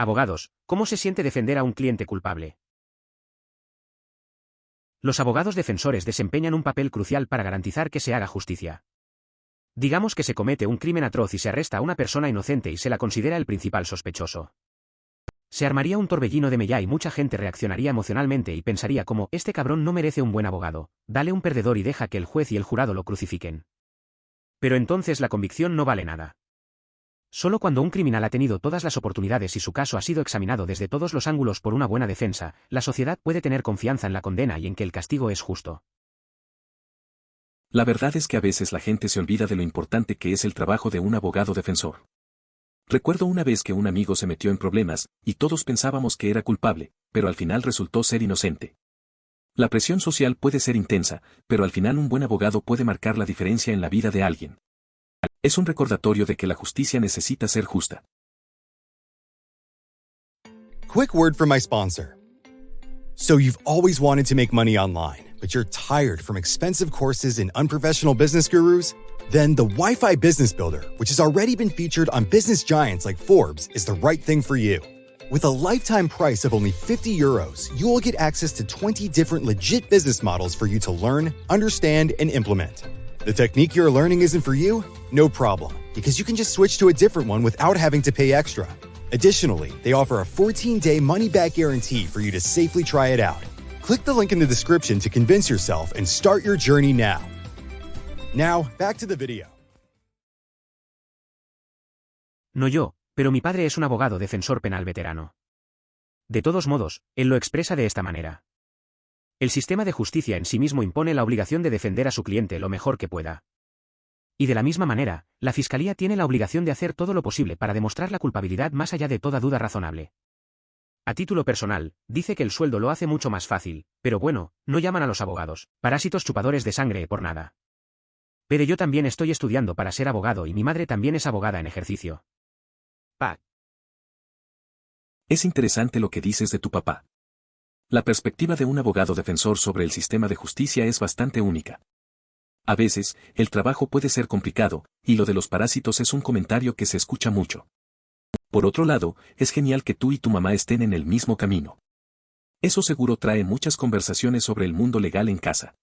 Abogados, ¿cómo se siente defender a un cliente culpable? Los abogados defensores desempeñan un papel crucial para garantizar que se haga justicia. Digamos que se comete un crimen atroz y se arresta a una persona inocente y se la considera el principal sospechoso. Se armaría un torbellino de mella y mucha gente reaccionaría emocionalmente y pensaría como, este cabrón no merece un buen abogado, dale un perdedor y deja que el juez y el jurado lo crucifiquen. Pero entonces la convicción no vale nada. Solo cuando un criminal ha tenido todas las oportunidades y su caso ha sido examinado desde todos los ángulos por una buena defensa, la sociedad puede tener confianza en la condena y en que el castigo es justo. La verdad es que a veces la gente se olvida de lo importante que es el trabajo de un abogado defensor. Recuerdo una vez que un amigo se metió en problemas, y todos pensábamos que era culpable, pero al final resultó ser inocente. La presión social puede ser intensa, pero al final un buen abogado puede marcar la diferencia en la vida de alguien. Es un recordatorio de que la justicia necesita ser justa. Quick word from my sponsor. So you've always wanted to make money online, but you're tired from expensive courses and unprofessional business gurus? Then the Wi-Fi Business Builder, which has already been featured on business giants like Forbes, is the right thing for you. With a lifetime price of only €50, you will get access to 20 different legit business models for you to learn, understand, and implement. The technique you're learning isn't for you? No problem, because you can just switch to a different one without having to pay extra. Additionally, they offer a 14-day money-back guarantee for you to safely try it out. Click the link in the description to convince yourself and start your journey now. Now, back to the video. No yo, pero mi padre es un abogado defensor penal veterano. De todos modos, él lo expresa de esta manera. El sistema de justicia en sí mismo impone la obligación de defender a su cliente lo mejor que pueda. Y de la misma manera, la Fiscalía tiene la obligación de hacer todo lo posible para demostrar la culpabilidad más allá de toda duda razonable. A título personal, dice que el sueldo lo hace mucho más fácil, pero bueno, no llaman a los abogados, parásitos chupadores de sangre por nada. Pero yo también estoy estudiando para ser abogado y mi madre también es abogada en ejercicio. Pa. Es interesante lo que dices de tu papá. La perspectiva de un abogado defensor sobre el sistema de justicia es bastante única. A veces, el trabajo puede ser complicado, y lo de los parásitos es un comentario que se escucha mucho. Por otro lado, es genial que tú y tu mamá estén en el mismo camino. Eso seguro trae muchas conversaciones sobre el mundo legal en casa.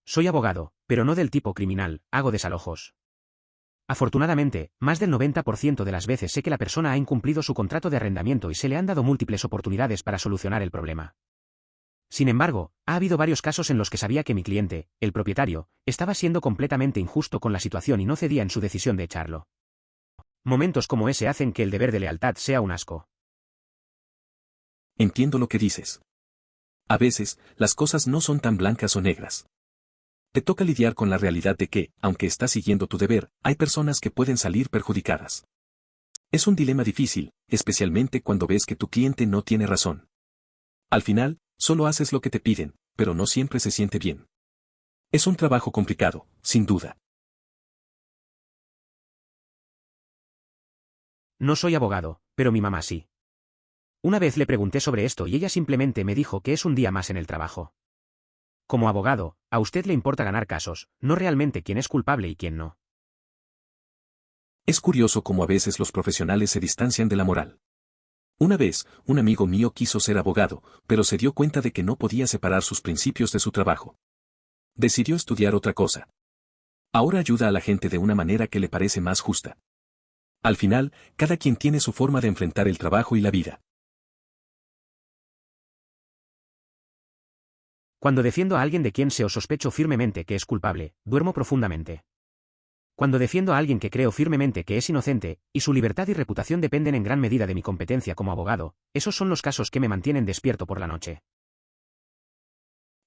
Soy abogado, pero no del tipo criminal, hago desalojos. Afortunadamente, más del 90% de las veces sé que la persona ha incumplido su contrato de arrendamiento y se le han dado múltiples oportunidades para solucionar el problema. Sin embargo, ha habido varios casos en los que sabía que mi cliente, el propietario, estaba siendo completamente injusto con la situación y no cedía en su decisión de echarlo. Momentos como ese hacen que el deber de lealtad sea un asco. Entiendo lo que dices. A veces, las cosas no son tan blancas o negras. Te toca lidiar con la realidad de que, aunque estás siguiendo tu deber, hay personas que pueden salir perjudicadas. Es un dilema difícil, especialmente cuando ves que tu cliente no tiene razón. Al final, solo haces lo que te piden, pero no siempre se siente bien. Es un trabajo complicado, sin duda. No soy abogado, pero mi mamá sí. Una vez le pregunté sobre esto y ella simplemente me dijo que es un día más en el trabajo. Como abogado, a usted le importa ganar casos, no realmente quién es culpable y quién no. Es curioso cómo a veces los profesionales se distancian de la moral. Una vez, un amigo mío quiso ser abogado, pero se dio cuenta de que no podía separar sus principios de su trabajo. Decidió estudiar otra cosa. Ahora ayuda a la gente de una manera que le parece más justa. Al final, cada quien tiene su forma de enfrentar el trabajo y la vida. Cuando defiendo a alguien de quien sé o sospecho firmemente que es culpable, duermo profundamente. Cuando defiendo a alguien que creo firmemente que es inocente, y su libertad y reputación dependen en gran medida de mi competencia como abogado, esos son los casos que me mantienen despierto por la noche.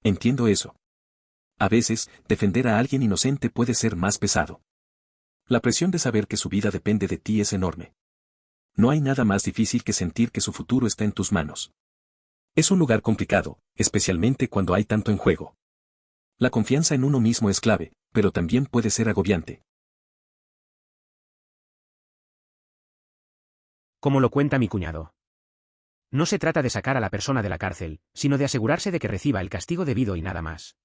Entiendo eso. A veces, defender a alguien inocente puede ser más pesado. La presión de saber que su vida depende de ti es enorme. No hay nada más difícil que sentir que su futuro está en tus manos. Es un lugar complicado, especialmente cuando hay tanto en juego. La confianza en uno mismo es clave, pero también puede ser agobiante. Como lo cuenta mi cuñado. No se trata de sacar a la persona de la cárcel, sino de asegurarse de que reciba el castigo debido y nada más.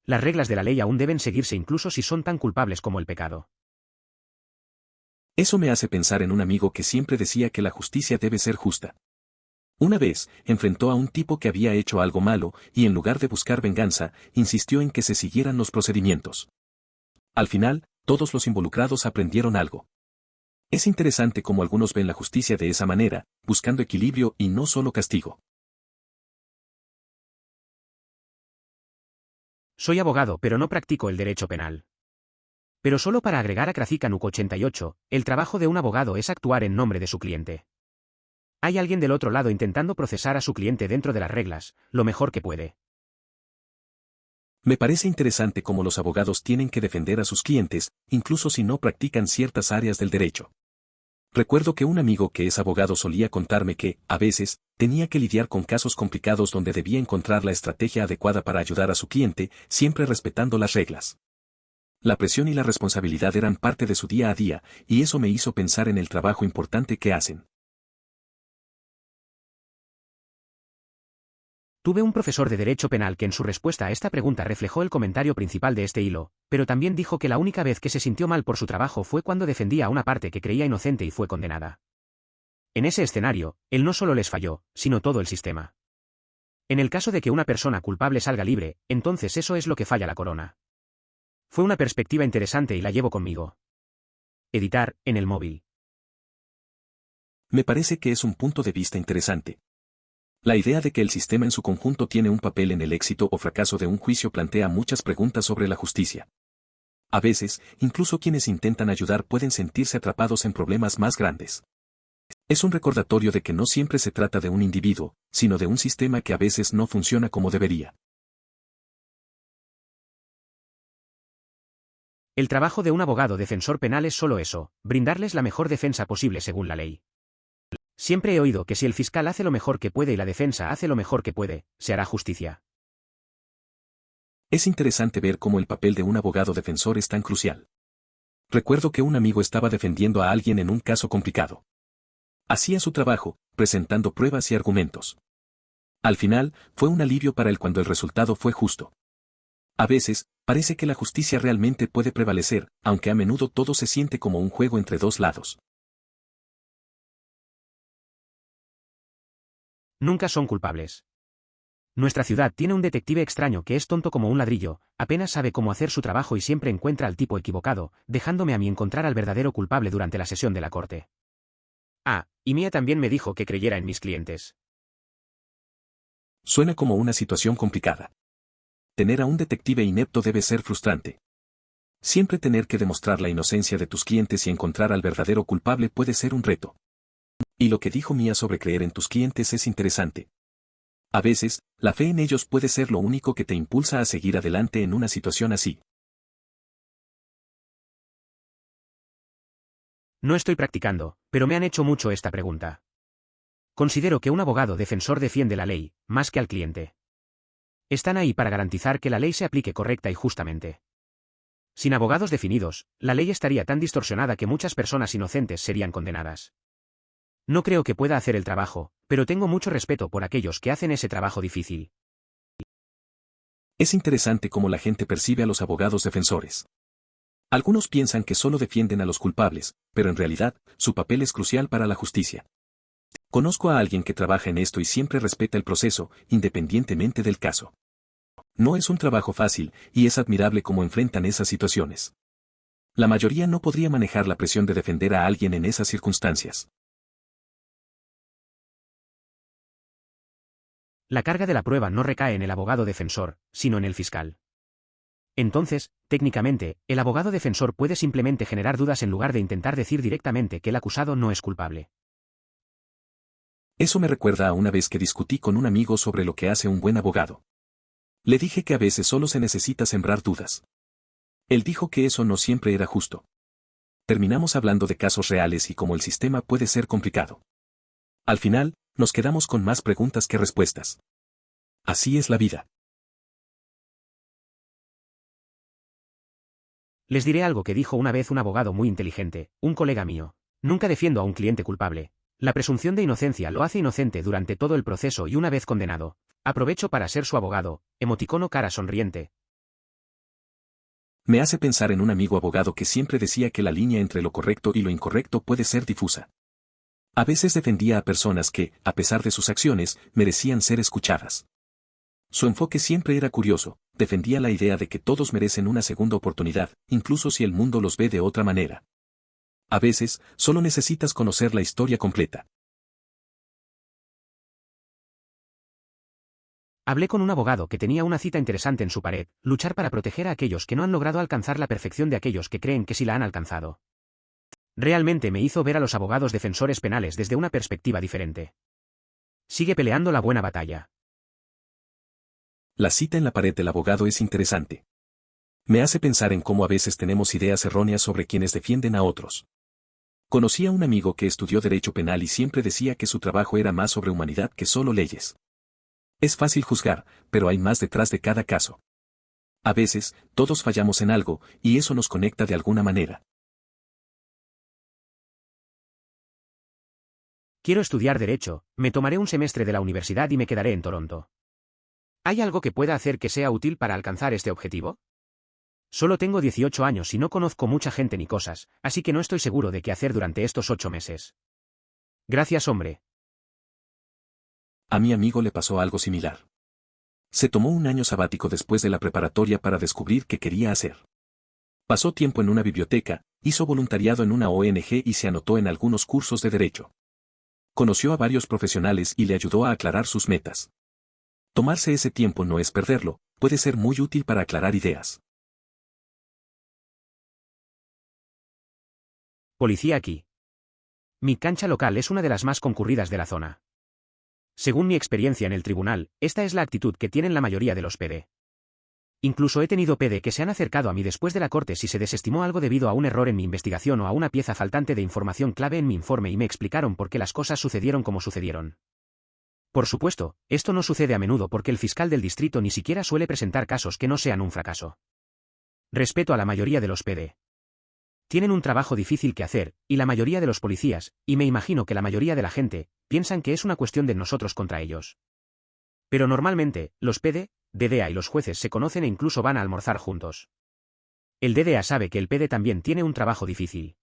Las reglas de la ley aún deben seguirse incluso si son tan culpables como el pecado. Eso me hace pensar en un amigo que siempre decía que la justicia debe ser justa. Una vez, enfrentó a un tipo que había hecho algo malo, y en lugar de buscar venganza, insistió en que se siguieran los procedimientos. Al final, todos los involucrados aprendieron algo. Es interesante cómo algunos ven la justicia de esa manera, buscando equilibrio y no solo castigo. Soy abogado pero no practico el derecho penal. Pero solo para agregar a Kracikanuk 88, el trabajo de un abogado es actuar en nombre de su cliente. Hay alguien del otro lado intentando procesar a su cliente dentro de las reglas, lo mejor que puede. Me parece interesante cómo los abogados tienen que defender a sus clientes, incluso si no practican ciertas áreas del derecho. Recuerdo que un amigo que es abogado solía contarme que, a veces, tenía que lidiar con casos complicados donde debía encontrar la estrategia adecuada para ayudar a su cliente, siempre respetando las reglas. La presión y la responsabilidad eran parte de su día a día, y eso me hizo pensar en el trabajo importante que hacen. Tuve un profesor de Derecho Penal que en su respuesta a esta pregunta reflejó el comentario principal de este hilo, pero también dijo que la única vez que se sintió mal por su trabajo fue cuando defendía a una parte que creía inocente y fue condenada. En ese escenario, él no solo les falló, sino todo el sistema. En el caso de que una persona culpable salga libre, entonces eso es lo que falla la corona. Fue una perspectiva interesante y la llevo conmigo. Editar, en el móvil. Me parece que es un punto de vista interesante. La idea de que el sistema en su conjunto tiene un papel en el éxito o fracaso de un juicio plantea muchas preguntas sobre la justicia. A veces, incluso quienes intentan ayudar pueden sentirse atrapados en problemas más grandes. Es un recordatorio de que no siempre se trata de un individuo, sino de un sistema que a veces no funciona como debería. El trabajo de un abogado defensor penal es solo eso, brindarles la mejor defensa posible según la ley. Siempre he oído que si el fiscal hace lo mejor que puede y la defensa hace lo mejor que puede, se hará justicia. Es interesante ver cómo el papel de un abogado defensor es tan crucial. Recuerdo que un amigo estaba defendiendo a alguien en un caso complicado. Hacía su trabajo, presentando pruebas y argumentos. Al final, fue un alivio para él cuando el resultado fue justo. A veces, parece que la justicia realmente puede prevalecer, aunque a menudo todo se siente como un juego entre dos lados. Nunca son culpables. Nuestra ciudad tiene un detective extraño que es tonto como un ladrillo, apenas sabe cómo hacer su trabajo y siempre encuentra al tipo equivocado, dejándome a mí encontrar al verdadero culpable durante la sesión de la corte. Ah, y Mia también me dijo que creyera en mis clientes. Suena como una situación complicada. Tener a un detective inepto debe ser frustrante. Siempre tener que demostrar la inocencia de tus clientes y encontrar al verdadero culpable puede ser un reto. Y lo que dijo Mia sobre creer en tus clientes es interesante. A veces, la fe en ellos puede ser lo único que te impulsa a seguir adelante en una situación así. No estoy practicando, pero me han hecho mucho esta pregunta. Considero que un abogado defensor defiende la ley, más que al cliente. Están ahí para garantizar que la ley se aplique correcta y justamente. Sin abogados definidos, la ley estaría tan distorsionada que muchas personas inocentes serían condenadas. No creo que pueda hacer el trabajo, pero tengo mucho respeto por aquellos que hacen ese trabajo difícil. Es interesante cómo la gente percibe a los abogados defensores. Algunos piensan que solo defienden a los culpables, pero en realidad, su papel es crucial para la justicia. Conozco a alguien que trabaja en esto y siempre respeta el proceso, independientemente del caso. No es un trabajo fácil, y es admirable cómo enfrentan esas situaciones. La mayoría no podría manejar la presión de defender a alguien en esas circunstancias. La carga de la prueba no recae en el abogado defensor, sino en el fiscal. Entonces, técnicamente, el abogado defensor puede simplemente generar dudas en lugar de intentar decir directamente que el acusado no es culpable. Eso me recuerda a una vez que discutí con un amigo sobre lo que hace un buen abogado. Le dije que a veces solo se necesita sembrar dudas. Él dijo que eso no siempre era justo. Terminamos hablando de casos reales y cómo el sistema puede ser complicado. Al final, nos quedamos con más preguntas que respuestas. Así es la vida. Les diré algo que dijo una vez un abogado muy inteligente, un colega mío. Nunca defiendo a un cliente culpable. La presunción de inocencia lo hace inocente durante todo el proceso y una vez condenado. Aprovecho para ser su abogado, emoticono cara sonriente. Me hace pensar en un amigo abogado que siempre decía que la línea entre lo correcto y lo incorrecto puede ser difusa. A veces defendía a personas que, a pesar de sus acciones, merecían ser escuchadas. Su enfoque siempre era curioso, defendía la idea de que todos merecen una segunda oportunidad, incluso si el mundo los ve de otra manera. A veces, solo necesitas conocer la historia completa. Hablé con un abogado que tenía una cita interesante en su pared: luchar para proteger a aquellos que no han logrado alcanzar la perfección de aquellos que creen que sí la han alcanzado. Realmente me hizo ver a los abogados defensores penales desde una perspectiva diferente. Sigue peleando la buena batalla. La cita en la pared del abogado es interesante. Me hace pensar en cómo a veces tenemos ideas erróneas sobre quienes defienden a otros. Conocí a un amigo que estudió Derecho Penal y siempre decía que su trabajo era más sobre humanidad que solo leyes. Es fácil juzgar, pero hay más detrás de cada caso. A veces, todos fallamos en algo, y eso nos conecta de alguna manera. Quiero estudiar Derecho, me tomaré un semestre de la universidad y me quedaré en Toronto. ¿Hay algo que pueda hacer que sea útil para alcanzar este objetivo? Solo tengo 18 años y no conozco mucha gente ni cosas, así que no estoy seguro de qué hacer durante estos 8 meses. Gracias, hombre. A mi amigo le pasó algo similar. Se tomó un año sabático después de la preparatoria para descubrir qué quería hacer. Pasó tiempo en una biblioteca, hizo voluntariado en una ONG y se anotó en algunos cursos de derecho. Conoció a varios profesionales y le ayudó a aclarar sus metas. Tomarse ese tiempo no es perderlo, puede ser muy útil para aclarar ideas. Policía aquí. Mi cancha local es una de las más concurridas de la zona. Según mi experiencia en el tribunal, esta es la actitud que tienen la mayoría de los PD. Incluso he tenido PD que se han acercado a mí después de la corte si se desestimó algo debido a un error en mi investigación o a una pieza faltante de información clave en mi informe y me explicaron por qué las cosas sucedieron como sucedieron. Por supuesto, esto no sucede a menudo porque el fiscal del distrito ni siquiera suele presentar casos que no sean un fracaso. Respeto a la mayoría de los PD. Tienen un trabajo difícil que hacer, y la mayoría de los policías, y me imagino que la mayoría de la gente, piensan que es una cuestión de nosotros contra ellos. Pero normalmente, los PD, DDA y los jueces se conocen e incluso van a almorzar juntos. El DDA sabe que el PD también tiene un trabajo difícil.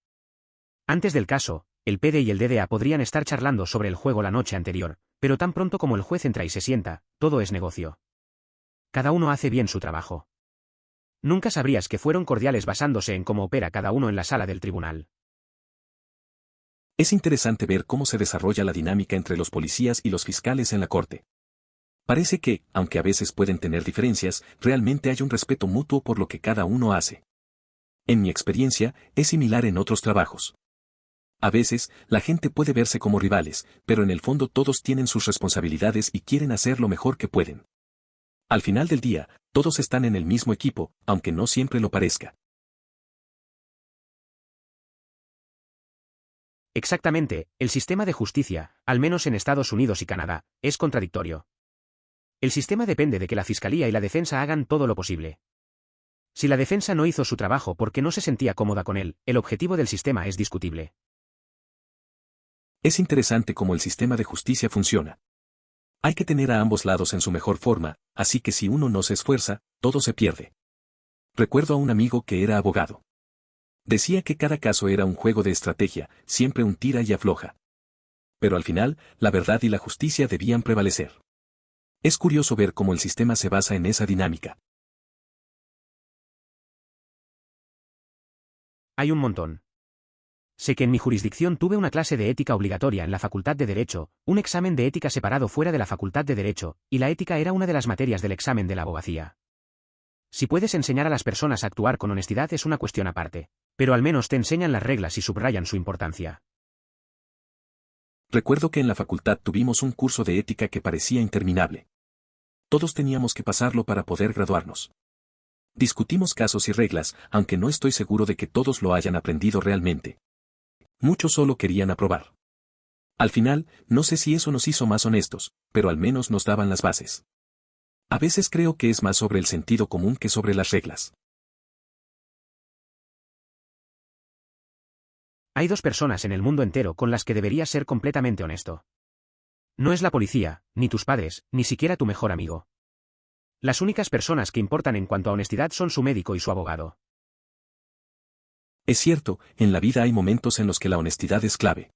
Antes del caso, el PD y el DDA podrían estar charlando sobre el juego la noche anterior, pero tan pronto como el juez entra y se sienta, todo es negocio. Cada uno hace bien su trabajo. Nunca sabrías que fueron cordiales basándose en cómo opera cada uno en la sala del tribunal. Es interesante ver cómo se desarrolla la dinámica entre los policías y los fiscales en la corte. Parece que, aunque a veces pueden tener diferencias, realmente hay un respeto mutuo por lo que cada uno hace. En mi experiencia, es similar en otros trabajos. A veces, la gente puede verse como rivales, pero en el fondo todos tienen sus responsabilidades y quieren hacer lo mejor que pueden. Al final del día, todos están en el mismo equipo, aunque no siempre lo parezca. Exactamente, el sistema de justicia, al menos en Estados Unidos y Canadá, es contradictorio. El sistema depende de que la fiscalía y la defensa hagan todo lo posible. Si la defensa no hizo su trabajo porque no se sentía cómoda con él, el objetivo del sistema es discutible. Es interesante cómo el sistema de justicia funciona. Hay que tener a ambos lados en su mejor forma, así que si uno no se esfuerza, todo se pierde. Recuerdo a un amigo que era abogado. Decía que cada caso era un juego de estrategia, siempre un tira y afloja. Pero al final, la verdad y la justicia debían prevalecer. Es curioso ver cómo el sistema se basa en esa dinámica. Hay un montón. Sé que en mi jurisdicción tuve una clase de ética obligatoria en la Facultad de Derecho, un examen de ética separado fuera de la Facultad de Derecho, y la ética era una de las materias del examen de la abogacía. Si puedes enseñar a las personas a actuar con honestidad es una cuestión aparte, pero al menos te enseñan las reglas y subrayan su importancia. Recuerdo que en la facultad tuvimos un curso de ética que parecía interminable. Todos teníamos que pasarlo para poder graduarnos. Discutimos casos y reglas, aunque no estoy seguro de que todos lo hayan aprendido realmente. Muchos solo querían aprobar. Al final, no sé si eso nos hizo más honestos, pero al menos nos daban las bases. A veces creo que es más sobre el sentido común que sobre las reglas. Hay dos personas en el mundo entero con las que deberías ser completamente honesto. No es la policía, ni tus padres, ni siquiera tu mejor amigo. Las únicas personas que importan en cuanto a honestidad son su médico y su abogado. Es cierto, en la vida hay momentos en los que la honestidad es clave.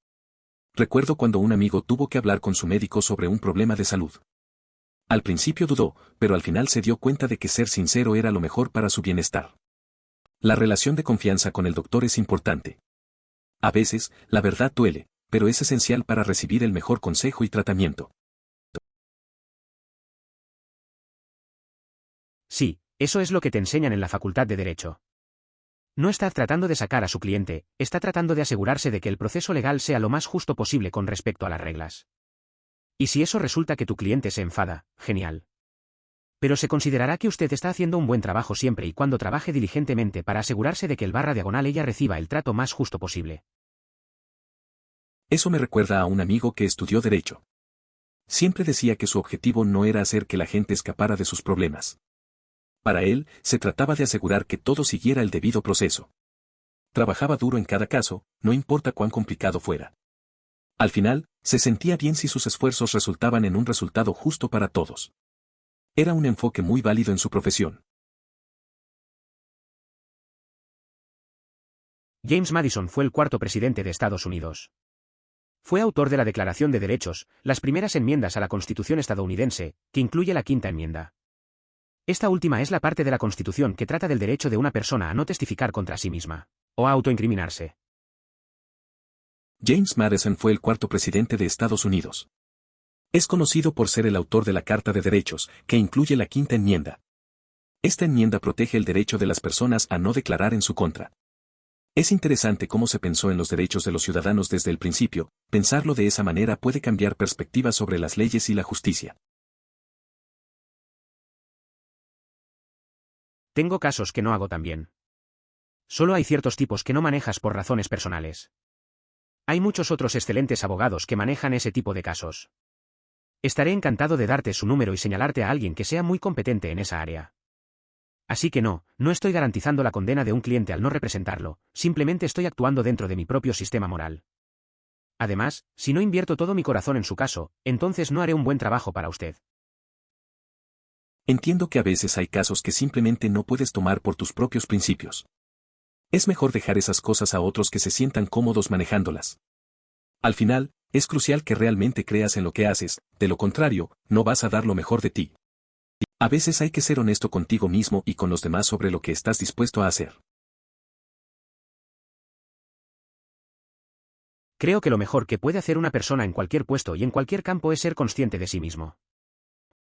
Recuerdo cuando un amigo tuvo que hablar con su médico sobre un problema de salud. Al principio dudó, pero al final se dio cuenta de que ser sincero era lo mejor para su bienestar. La relación de confianza con el doctor es importante. A veces, la verdad duele, pero es esencial para recibir el mejor consejo y tratamiento. Sí, eso es lo que te enseñan en la Facultad de Derecho. No está tratando de sacar a su cliente, está tratando de asegurarse de que el proceso legal sea lo más justo posible con respecto a las reglas. Y si eso resulta que tu cliente se enfada, genial. Pero se considerará que usted está haciendo un buen trabajo siempre y cuando trabaje diligentemente para asegurarse de que el / ella reciba el trato más justo posible. Eso me recuerda a un amigo que estudió Derecho. Siempre decía que su objetivo no era hacer que la gente escapara de sus problemas. Para él, se trataba de asegurar que todo siguiera el debido proceso. Trabajaba duro en cada caso, no importa cuán complicado fuera. Al final, se sentía bien si sus esfuerzos resultaban en un resultado justo para todos. Era un enfoque muy válido en su profesión. James Madison fue el cuarto presidente de Estados Unidos. Fue autor de la Declaración de Derechos, las primeras enmiendas a la Constitución estadounidense, que incluye la Quinta Enmienda. Esta última es la parte de la Constitución que trata del derecho de una persona a no testificar contra sí misma, o a autoincriminarse. James Madison fue el cuarto presidente de Estados Unidos. Es conocido por ser el autor de la Carta de Derechos, que incluye la Quinta Enmienda. Esta enmienda protege el derecho de las personas a no declarar en su contra. Es interesante cómo se pensó en los derechos de los ciudadanos desde el principio. Pensarlo de esa manera puede cambiar perspectivas sobre las leyes y la justicia. Tengo casos que no hago tan bien. Solo hay ciertos tipos que no manejas por razones personales. Hay muchos otros excelentes abogados que manejan ese tipo de casos. Estaré encantado de darte su número y señalarte a alguien que sea muy competente en esa área. Así que no estoy garantizando la condena de un cliente al no representarlo, simplemente estoy actuando dentro de mi propio sistema moral. Además, si no invierto todo mi corazón en su caso, entonces no haré un buen trabajo para usted. Entiendo que a veces hay casos que simplemente no puedes tomar por tus propios principios. Es mejor dejar esas cosas a otros que se sientan cómodos manejándolas. Al final, es crucial que realmente creas en lo que haces, de lo contrario, no vas a dar lo mejor de ti. A veces hay que ser honesto contigo mismo y con los demás sobre lo que estás dispuesto a hacer. Creo que lo mejor que puede hacer una persona en cualquier puesto y en cualquier campo es ser consciente de sí mismo.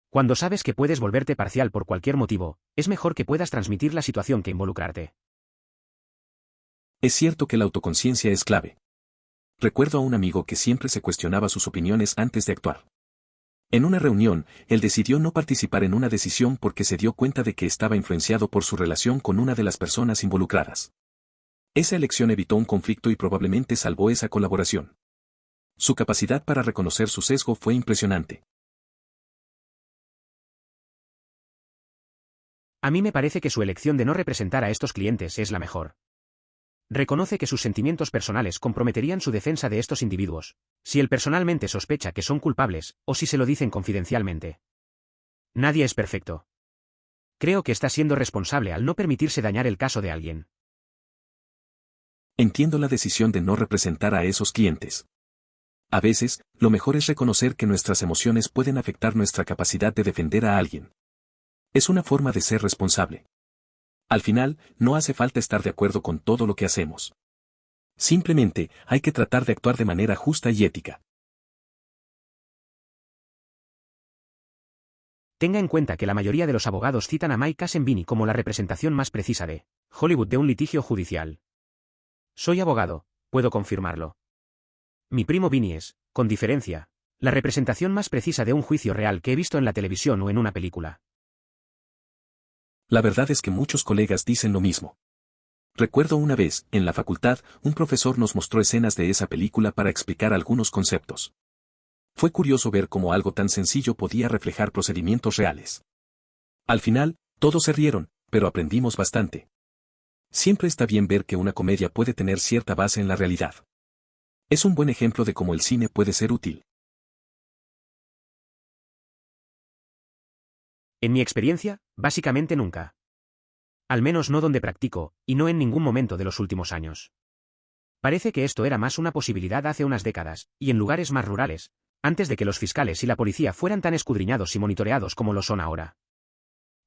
Cuando sabes que puedes volverte parcial por cualquier motivo, es mejor que puedas transmitir la situación que involucrarte. Es cierto que la autoconciencia es clave. Recuerdo a un amigo que siempre se cuestionaba sus opiniones antes de actuar. En una reunión, él decidió no participar en una decisión porque se dio cuenta de que estaba influenciado por su relación con una de las personas involucradas. Esa elección evitó un conflicto y probablemente salvó esa colaboración. Su capacidad para reconocer su sesgo fue impresionante. A mí me parece que su elección de no representar a estos clientes es la mejor. Reconoce que sus sentimientos personales comprometerían su defensa de estos individuos, si él personalmente sospecha que son culpables, o si se lo dicen confidencialmente. Nadie es perfecto. Creo que está siendo responsable al no permitirse dañar el caso de alguien. Entiendo la decisión de no representar a esos clientes. A veces, lo mejor es reconocer que nuestras emociones pueden afectar nuestra capacidad de defender a alguien. Es una forma de ser responsable. Al final, no hace falta estar de acuerdo con todo lo que hacemos. Simplemente, hay que tratar de actuar de manera justa y ética. Tenga en cuenta que la mayoría de los abogados citan a Mike Cassenbini como la representación más precisa de Hollywood de un litigio judicial. Soy abogado, puedo confirmarlo. Mi primo Vinny es, con diferencia, la representación más precisa de un juicio real que he visto en la televisión o en una película. La verdad es que muchos colegas dicen lo mismo. Recuerdo una vez, en la facultad, un profesor nos mostró escenas de esa película para explicar algunos conceptos. Fue curioso ver cómo algo tan sencillo podía reflejar procedimientos reales. Al final, todos se rieron, pero aprendimos bastante. Siempre está bien ver que una comedia puede tener cierta base en la realidad. Es un buen ejemplo de cómo el cine puede ser útil. En mi experiencia, básicamente nunca. Al menos no donde practico, y no en ningún momento de los últimos años. Parece que esto era más una posibilidad hace unas décadas, y en lugares más rurales, antes de que los fiscales y la policía fueran tan escudriñados y monitoreados como lo son ahora.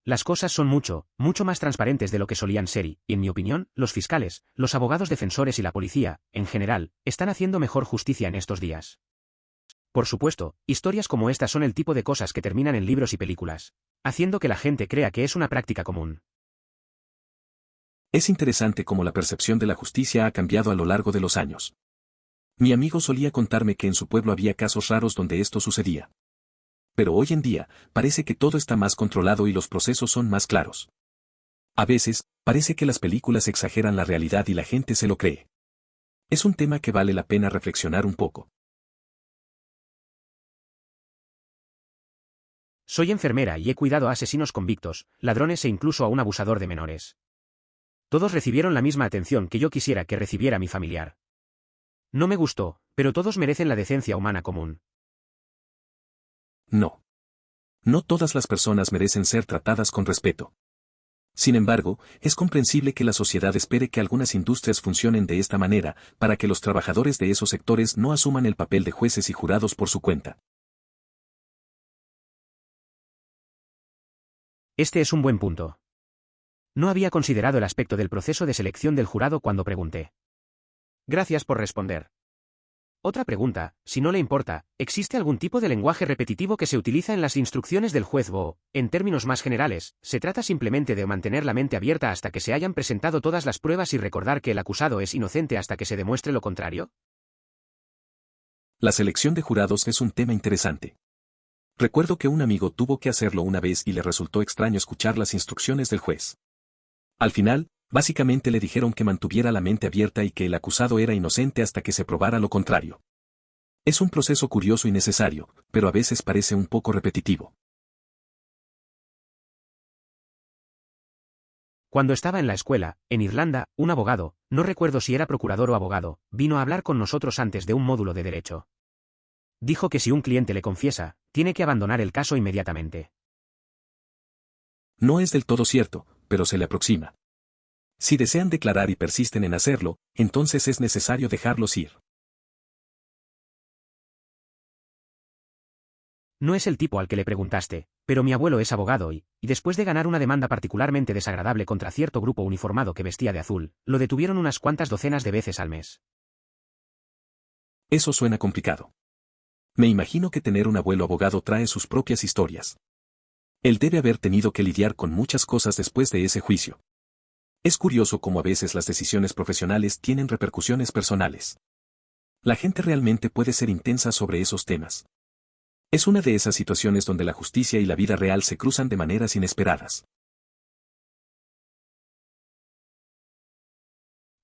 Las cosas son mucho más transparentes de lo que solían ser y, en mi opinión, los fiscales, los abogados defensores y la policía, en general, están haciendo mejor justicia en estos días. Por supuesto, historias como estas son el tipo de cosas que terminan en libros y películas, haciendo que la gente crea que es una práctica común. Es interesante cómo la percepción de la justicia ha cambiado a lo largo de los años. Mi amigo solía contarme que en su pueblo había casos raros donde esto sucedía. Pero hoy en día, parece que todo está más controlado y los procesos son más claros. A veces, parece que las películas exageran la realidad y la gente se lo cree. Es un tema que vale la pena reflexionar un poco. Soy enfermera y he cuidado a asesinos convictos, ladrones e incluso a un abusador de menores. Todos recibieron la misma atención que yo quisiera que recibiera mi familiar. No me gustó, pero todos merecen la decencia humana común. No. No todas las personas merecen ser tratadas con respeto. Sin embargo, es comprensible que la sociedad espere que algunas industrias funcionen de esta manera, para que los trabajadores de esos sectores no asuman el papel de jueces y jurados por su cuenta. Este es un buen punto. No había considerado el aspecto del proceso de selección del jurado cuando pregunté. Gracias por responder. Otra pregunta, si no le importa, ¿existe algún tipo de lenguaje repetitivo que se utiliza en las instrucciones del juez o, en términos más generales, se trata simplemente de mantener la mente abierta hasta que se hayan presentado todas las pruebas y recordar que el acusado es inocente hasta que se demuestre lo contrario? La selección de jurados es un tema interesante. Recuerdo que un amigo tuvo que hacerlo una vez y le resultó extraño escuchar las instrucciones del juez. Al final, básicamente le dijeron que mantuviera la mente abierta y que el acusado era inocente hasta que se probara lo contrario. Es un proceso curioso y necesario, pero a veces parece un poco repetitivo. Cuando estaba en la escuela, en Irlanda, un abogado, no recuerdo si era procurador o abogado, vino a hablar con nosotros antes de un módulo de derecho. Dijo que si un cliente le confiesa, tiene que abandonar el caso inmediatamente. No es del todo cierto, pero se le aproxima. Si desean declarar y persisten en hacerlo, entonces es necesario dejarlos ir. No es el tipo al que le preguntaste, pero mi abuelo es abogado y después de ganar una demanda particularmente desagradable contra cierto grupo uniformado que vestía de azul, lo detuvieron unas cuantas docenas de veces al mes. Eso suena complicado. Me imagino que tener un abuelo abogado trae sus propias historias. Él debe haber tenido que lidiar con muchas cosas después de ese juicio. Es curioso cómo a veces las decisiones profesionales tienen repercusiones personales. La gente realmente puede ser intensa sobre esos temas. Es una de esas situaciones donde la justicia y la vida real se cruzan de maneras inesperadas.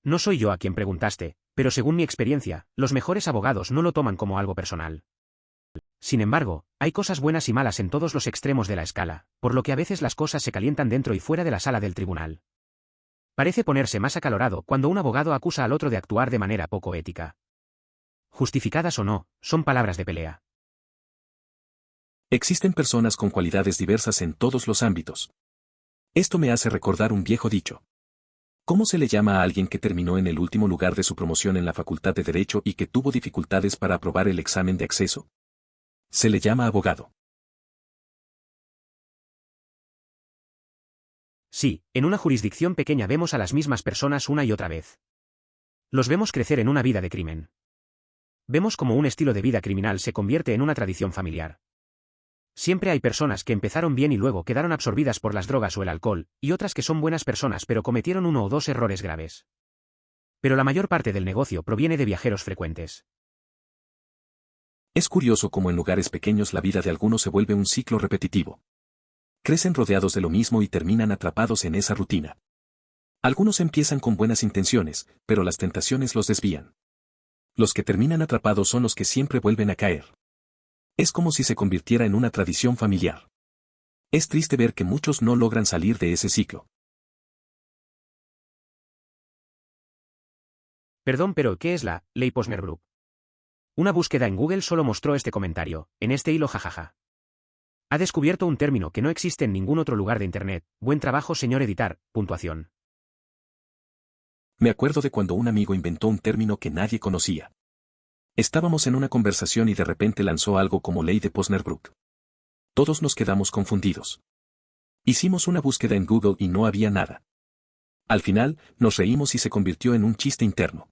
No soy yo a quien preguntaste, pero según mi experiencia, los mejores abogados no lo toman como algo personal. Sin embargo, hay cosas buenas y malas en todos los extremos de la escala, por lo que a veces las cosas se calientan dentro y fuera de la sala del tribunal. Parece ponerse más acalorado cuando un abogado acusa al otro de actuar de manera poco ética. Justificadas o no, son palabras de pelea. Existen personas con cualidades diversas en todos los ámbitos. Esto me hace recordar un viejo dicho. ¿Cómo se le llama a alguien que terminó en el último lugar de su promoción en la Facultad de Derecho y que tuvo dificultades para aprobar el examen de acceso? Se le llama abogado. Sí, en una jurisdicción pequeña vemos a las mismas personas una y otra vez. Los vemos crecer en una vida de crimen. Vemos cómo un estilo de vida criminal se convierte en una tradición familiar. Siempre hay personas que empezaron bien y luego quedaron absorbidas por las drogas o el alcohol, y otras que son buenas personas pero cometieron uno o dos errores graves. Pero la mayor parte del negocio proviene de viajeros frecuentes. Es curioso cómo en lugares pequeños la vida de algunos se vuelve un ciclo repetitivo. Crecen rodeados de lo mismo y terminan atrapados en esa rutina. Algunos empiezan con buenas intenciones, pero las tentaciones los desvían. Los que terminan atrapados son los que siempre vuelven a caer. Es como si se convirtiera en una tradición familiar. Es triste ver que muchos no logran salir de ese ciclo. Perdón, pero ¿qué es la ley Posner-Brook? Una búsqueda en Google solo mostró este comentario, en este hilo jajaja. Ha descubierto un término que no existe en ningún otro lugar de Internet. Buen trabajo, señor editar. Puntuación. Me acuerdo de cuando un amigo inventó un término que nadie conocía. Estábamos en una conversación y de repente lanzó algo como ley de Posner-Brook. Todos nos quedamos confundidos. Hicimos una búsqueda en Google y no había nada. Al final, nos reímos y se convirtió en un chiste interno.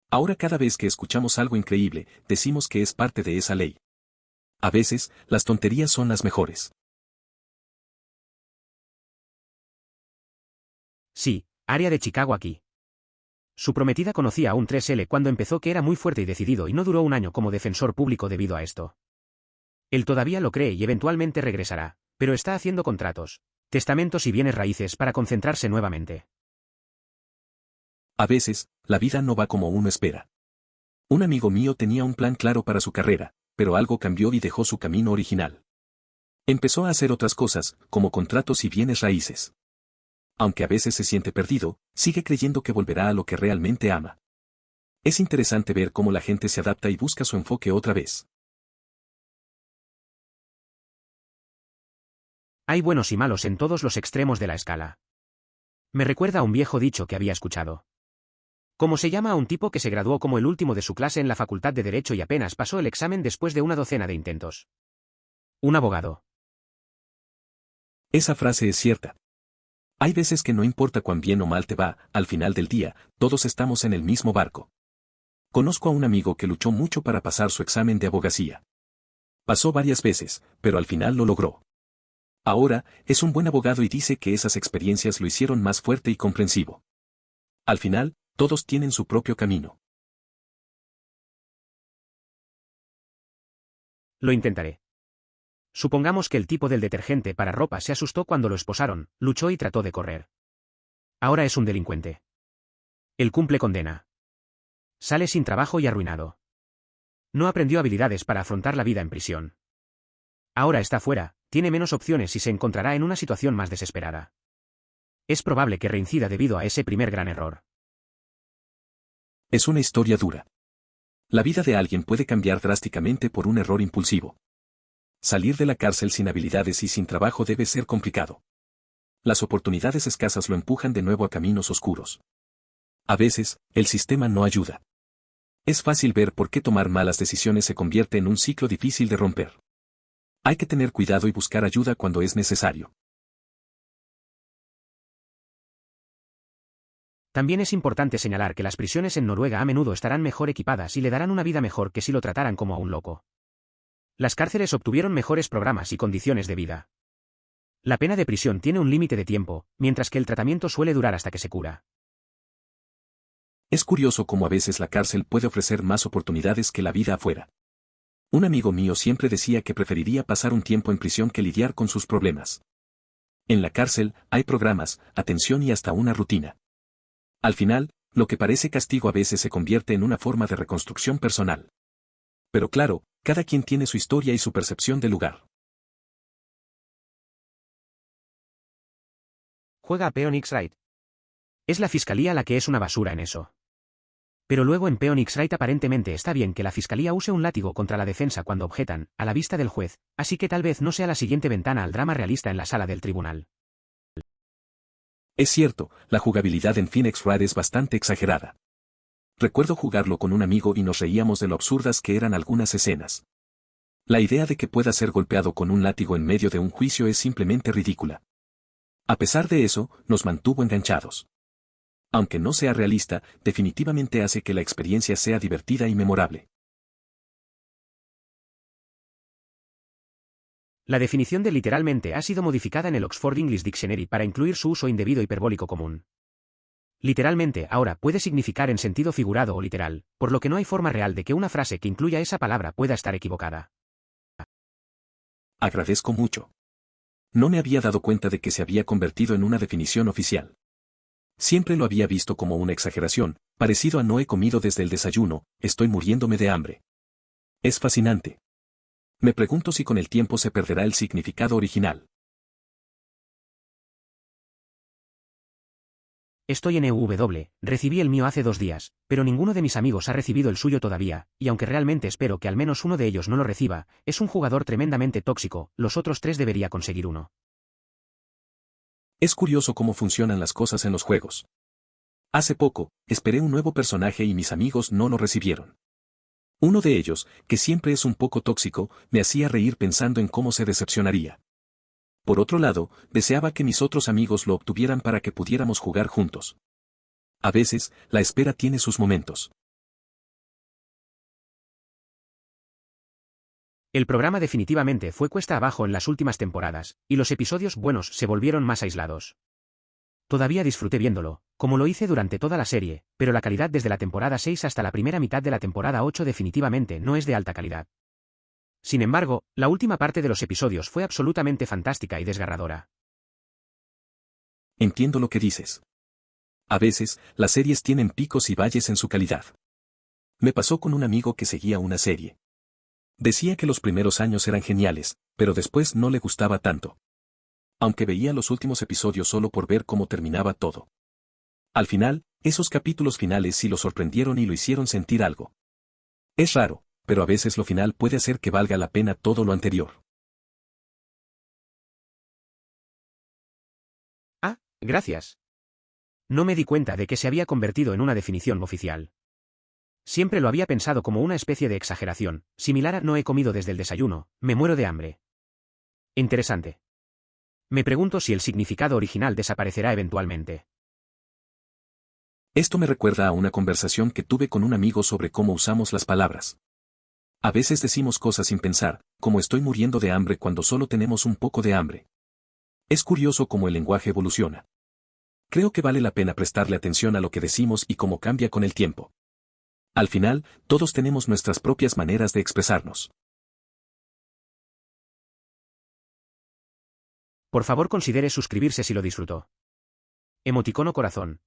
Ahora cada vez que escuchamos algo increíble, decimos que es parte de esa ley. A veces, las tonterías son las mejores. Sí, área de Chicago aquí. Su prometida conocía a un 3L cuando empezó que era muy fuerte y decidido y no duró un año como defensor público debido a esto. Él todavía lo cree y eventualmente regresará, pero está haciendo contratos, testamentos y bienes raíces para concentrarse nuevamente. A veces, la vida no va como uno espera. Un amigo mío tenía un plan claro para su carrera, pero algo cambió y dejó su camino original. Empezó a hacer otras cosas, como contratos y bienes raíces. Aunque a veces se siente perdido, sigue creyendo que volverá a lo que realmente ama. Es interesante ver cómo la gente se adapta y busca su enfoque otra vez. Hay buenos y malos en todos los extremos de la escala. Me recuerda a un viejo dicho que había escuchado. ¿Cómo se llama a un tipo que se graduó como el último de su clase en la Facultad de Derecho y apenas pasó el examen después de una docena de intentos? Un abogado. Esa frase es cierta. Hay veces que no importa cuán bien o mal te va, al final del día, todos estamos en el mismo barco. Conozco a un amigo que luchó mucho para pasar su examen de abogacía. Pasó varias veces, pero al final lo logró. Ahora, es un buen abogado y dice que esas experiencias lo hicieron más fuerte y comprensivo. Al final, todos tienen su propio camino. Lo intentaré. Supongamos que el tipo del detergente para ropa se asustó cuando lo esposaron, luchó y trató de correr. Ahora es un delincuente. Él cumple condena. Sale sin trabajo y arruinado. No aprendió habilidades para afrontar la vida en prisión. Ahora está fuera, tiene menos opciones y se encontrará en una situación más desesperada. Es probable que reincida debido a ese primer gran error. Es una historia dura. La vida de alguien puede cambiar drásticamente por un error impulsivo. Salir de la cárcel sin habilidades y sin trabajo debe ser complicado. Las oportunidades escasas lo empujan de nuevo a caminos oscuros. A veces, el sistema no ayuda. Es fácil ver por qué tomar malas decisiones se convierte en un ciclo difícil de romper. Hay que tener cuidado y buscar ayuda cuando es necesario. También es importante señalar que las prisiones en Noruega a menudo estarán mejor equipadas y le darán una vida mejor que si lo trataran como a un loco. Las cárceles obtuvieron mejores programas y condiciones de vida. La pena de prisión tiene un límite de tiempo, mientras que el tratamiento suele durar hasta que se cura. Es curioso cómo a veces la cárcel puede ofrecer más oportunidades que la vida afuera. Un amigo mío siempre decía que preferiría pasar un tiempo en prisión que lidiar con sus problemas. En la cárcel, hay programas, atención y hasta una rutina. Al final, lo que parece castigo a veces se convierte en una forma de reconstrucción personal. Pero claro, cada quien tiene su historia y su percepción del lugar. Juega a Peon X-Rite. Es la fiscalía la que es una basura en eso. Pero luego en Peon X-Rite aparentemente está bien que la fiscalía use un látigo contra la defensa cuando objetan, a la vista del juez, así que tal vez no sea la siguiente ventana al drama realista en la sala del tribunal. Es cierto, la jugabilidad en Phoenix Wright es bastante exagerada. Recuerdo jugarlo con un amigo y nos reíamos de lo absurdas que eran algunas escenas. La idea de que pueda ser golpeado con un látigo en medio de un juicio es simplemente ridícula. A pesar de eso, nos mantuvo enganchados. Aunque no sea realista, definitivamente hace que la experiencia sea divertida y memorable. La definición de literalmente ha sido modificada en el Oxford English Dictionary para incluir su uso indebido hiperbólico común. Literalmente ahora puede significar en sentido figurado o literal, por lo que no hay forma real de que una frase que incluya esa palabra pueda estar equivocada. Agradezco mucho. No me había dado cuenta de que se había convertido en una definición oficial. Siempre lo había visto como una exageración, parecido a no he comido desde el desayuno, estoy muriéndome de hambre. Es fascinante. Me pregunto si con el tiempo se perderá el significado original. Estoy en EUW, recibí el mío hace 2 días, pero ninguno de mis amigos ha recibido el suyo todavía, y aunque realmente espero que al menos uno de ellos no lo reciba, es un jugador tremendamente tóxico, los otros 3 debería conseguir uno. Es curioso cómo funcionan las cosas en los juegos. Hace poco, esperé un nuevo personaje y mis amigos no lo recibieron. Uno de ellos, que siempre es un poco tóxico, me hacía reír pensando en cómo se decepcionaría. Por otro lado, deseaba que mis otros amigos lo obtuvieran para que pudiéramos jugar juntos. A veces, la espera tiene sus momentos. El programa definitivamente fue cuesta abajo en las últimas temporadas, y los episodios buenos se volvieron más aislados. Todavía disfruté viéndolo, como lo hice durante toda la serie, pero la calidad desde la temporada 6 hasta la primera mitad de la temporada 8 definitivamente no es de alta calidad. Sin embargo, la última parte de los episodios fue absolutamente fantástica y desgarradora. Entiendo lo que dices. A veces, las series tienen picos y valles en su calidad. Me pasó con un amigo que seguía una serie. Decía que los primeros años eran geniales, pero después no le gustaba tanto. Aunque veía los últimos episodios solo por ver cómo terminaba todo. Al final, esos capítulos finales sí lo sorprendieron y lo hicieron sentir algo. Es raro, pero a veces lo final puede hacer que valga la pena todo lo anterior. Ah, gracias. No me di cuenta de que se había convertido en una definición oficial. Siempre lo había pensado como una especie de exageración, similar a no he comido desde el desayuno, me muero de hambre. Interesante. Me pregunto si el significado original desaparecerá eventualmente. Esto me recuerda a una conversación que tuve con un amigo sobre cómo usamos las palabras. A veces decimos cosas sin pensar, como estoy muriendo de hambre cuando solo tenemos un poco de hambre. Es curioso cómo el lenguaje evoluciona. Creo que vale la pena prestarle atención a lo que decimos y cómo cambia con el tiempo. Al final, todos tenemos nuestras propias maneras de expresarnos. Por favor considere suscribirse si lo disfrutó. Emoticono corazón.